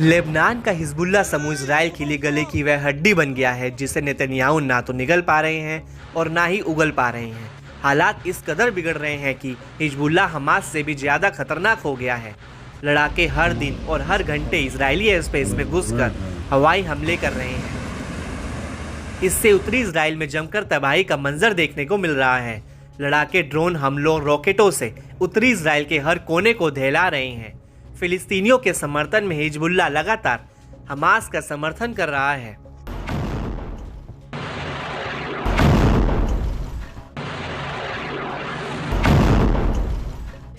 Lebanon का Hezbollah समूह Israel के लिए गले की वह हड्डी बन गया है जिसे नेतन्याहू ना तो निगल पा रहे हैं और ना ही उगल पा रहे हैं। हालात इस कदर बिगड़ रहे हैं कि हिजबुल्लाह हमास से भी ज़्यादा खतरनाक हो गया है। लड़ाके हर दिन और हर घंटे इजरायली एयर स्पेस में घुसकर हवाई हमले कर रहे हैं। इससे उत्तरी इजराइल में जमकर तबाही का मंजर देखने को मिल रहा है। लड़ाके ड्रोन हमलों रॉकेटों से उत्तरी इजराइल के हर कोने को दहला रहे हैं। फिलिस्तीनियों के समर्थन में हिजबुल्लाह लगातार हमास का समर्थन कर रहा है।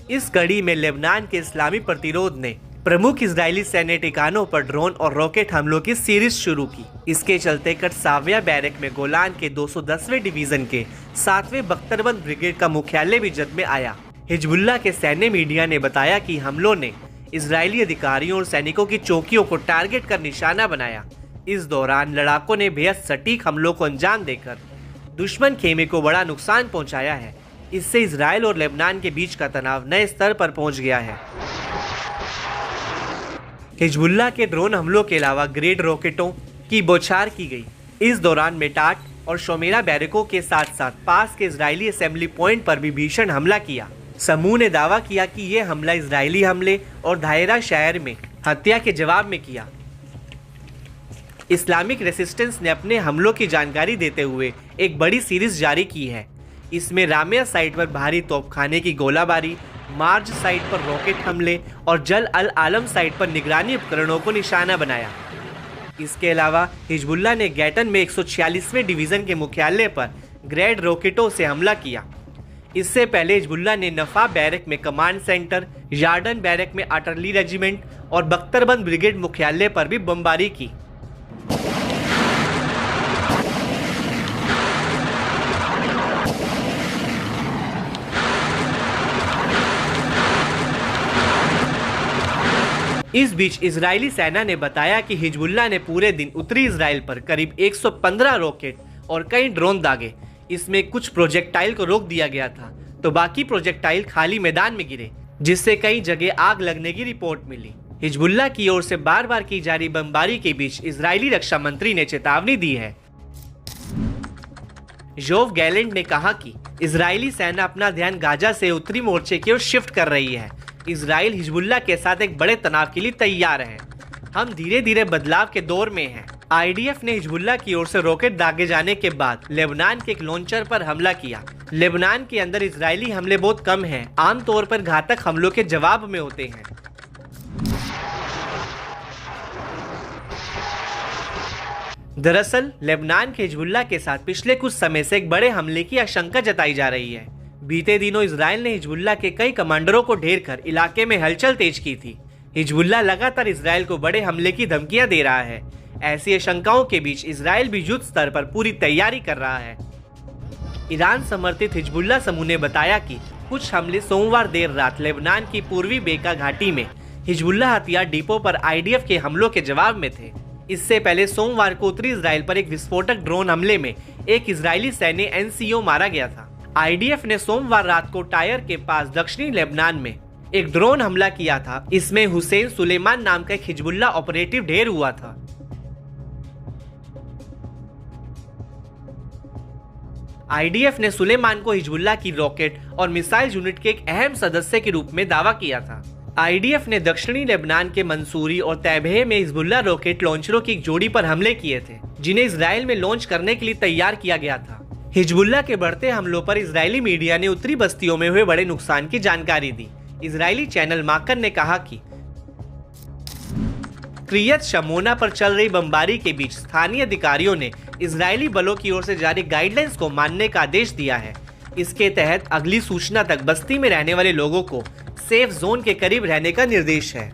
इस कड़ी में लेबनान के इस्लामी प्रतिरोध ने प्रमुख इजरायली सैन्य ठिकानों पर ड्रोन और रॉकेट हमलों की सीरीज शुरू की। इसके चलते कटसाविया बैरक में गोलान के 210वें डिवीजन के 7वें बख्तरबंद ब्रिगेड का मुख्यालय भी जद में आया। हिजबुल्लाह के सैन्य मीडिया ने बताया कि हमलों ने इजरायली अधिकारियों और सैनिकों की चौकियों को टारगेट कर निशाना बनाया। इस दौरान लड़ाकों ने बेहद सटीक हमलों को अंजाम देकर दुश्मन खेमे को बड़ा नुकसान पहुंचाया है। इससे इजराइल और लेबनान के बीच का तनाव नए स्तर पर पहुंच गया है। हिजबुल्लाह के ड्रोन हमलों के अलावा ग्रेड रॉकेटों की बौछार की गई। इस दौरान मेटाट और शोमेरा बैरकों के साथ साथ पास के इजरायली असेंबली पॉइंट पर भी भीषण हमला किया। समूह ने दावा किया कि यह हमला इजरायली हमले और दायरा शहर में हत्या के जवाब में किया। इस्लामिक रेसिस्टेंस ने अपने हमलों की जानकारी देते हुए एक बड़ी सीरीज जारी की है। इसमें रामिया साइट पर भारी तोपखाने की गोलाबारी, मार्ज साइट पर रॉकेट हमले और जल अल आलम साइट पर निगरानी उपकरणों को निशाना बनाया। इसके अलावा हिजबुल्लाह ने गैटन में 146वें डिवीजन के मुख्यालय पर ग्रेड रॉकेटों से हमला किया। इससे पहले हिजबुल्लाह ने नफा बैरक में कमांड सेंटर, यार्डन बैरक में आर्टिलरी रेजिमेंट और बख्तरबंद ब्रिगेड मुख्यालय पर भी बमबारी की। इस बीच इजरायली सेना ने बताया कि हिजबुल्लाह ने पूरे दिन उत्तरी इजराइल पर करीब 115 रॉकेट और कई ड्रोन दागे। इसमें कुछ प्रोजेक्टाइल को रोक दिया गया था तो बाकी प्रोजेक्टाइल खाली मैदान में गिरे, जिससे कई जगह आग लगने की रिपोर्ट मिली। हिजबुल्लाह की ओर से बार बार की जा रही बमबारी के बीच इजरायली रक्षा मंत्री ने चेतावनी दी है। योव गैलेंट ने कहा कि इजरायली सेना अपना ध्यान गाजा से उत्तरी मोर्चे की ओर शिफ्ट कर रही है। इजराइल हिजबुल्लाह के साथ एक बड़े तनाव के लिए तैयार है। हम धीरे धीरे बदलाव के दौर में हैं। आईडीएफ ने हिजबुल्लाह की ओर से रॉकेट दागे जाने के बाद लेबनान के एक लॉन्चर पर हमला किया। लेबनान के अंदर इजरायली हमले बहुत कम हैं, आमतौर पर घातक हमलों के जवाब में होते हैं। दरअसल लेबनान के हिजबुल्लाह के साथ पिछले कुछ समय से एक बड़े हमले की आशंका जताई जा रही है। बीते दिनों इजराइल ने हिजबुल्लाह के कई कमांडरों को ढेर कर इलाके में हलचल तेज की थी। हिजबुल्लाह लगातार इजराइल को बड़े हमले की धमकियां दे रहा है। ऐसी आशंकाओं के बीच इजराइल भी युद्ध स्तर पर पूरी तैयारी कर रहा है। ईरान समर्थित हिजबुल्लाह समूह ने बताया कि कुछ हमले सोमवार देर रात लेबनान की पूर्वी बेका घाटी में हिजबुल्लाह हथियार डिपो पर आईडीएफ के हमलों के जवाब में थे। इससे पहले सोमवार को उत्तरी इजराइल पर एक विस्फोटक ड्रोन हमले में एक इजरायली सैन्य एनसीओ मारा गया था। आईडीएफ ने सोमवार रात को टायर के पास दक्षिणी लेबनान में एक ड्रोन हमला किया था। इसमें हुसैन सुलेमान नाम का एक हिजबुल्लाह ऑपरेटिव ढेर हुआ था। आईडीएफ ने सुलेमान को हिजबुल्लाह की रॉकेट और मिसाइल यूनिट के एक अहम सदस्य के रूप में दावा किया था। आईडीएफ ने दक्षिणी लेबनान के मंसूरी और तैबहे में हिजबुल्लाह रॉकेट लॉन्चरों की एक जोड़ी पर हमले किए थे, जिन्हें इजराइल में लॉन्च करने के लिए तैयार किया गया था। हिजबुल्लाह के बढ़ते हमलों पर इजरायली मीडिया ने उत्तरी बस्तियों में हुए बड़े नुकसान की जानकारी दी। इजरायली चैनल माकन ने कहा कि क्रियत शमोना पर चल रही बमबारी के बीच स्थानीय अधिकारियों ने इजरायली बलों की ओर से जारी गाइडलाइंस को मानने का आदेश दिया है। इसके तहत अगली सूचना तक बस्ती में रहने वाले लोगों को सेफ जोन के करीब रहने का निर्देश है।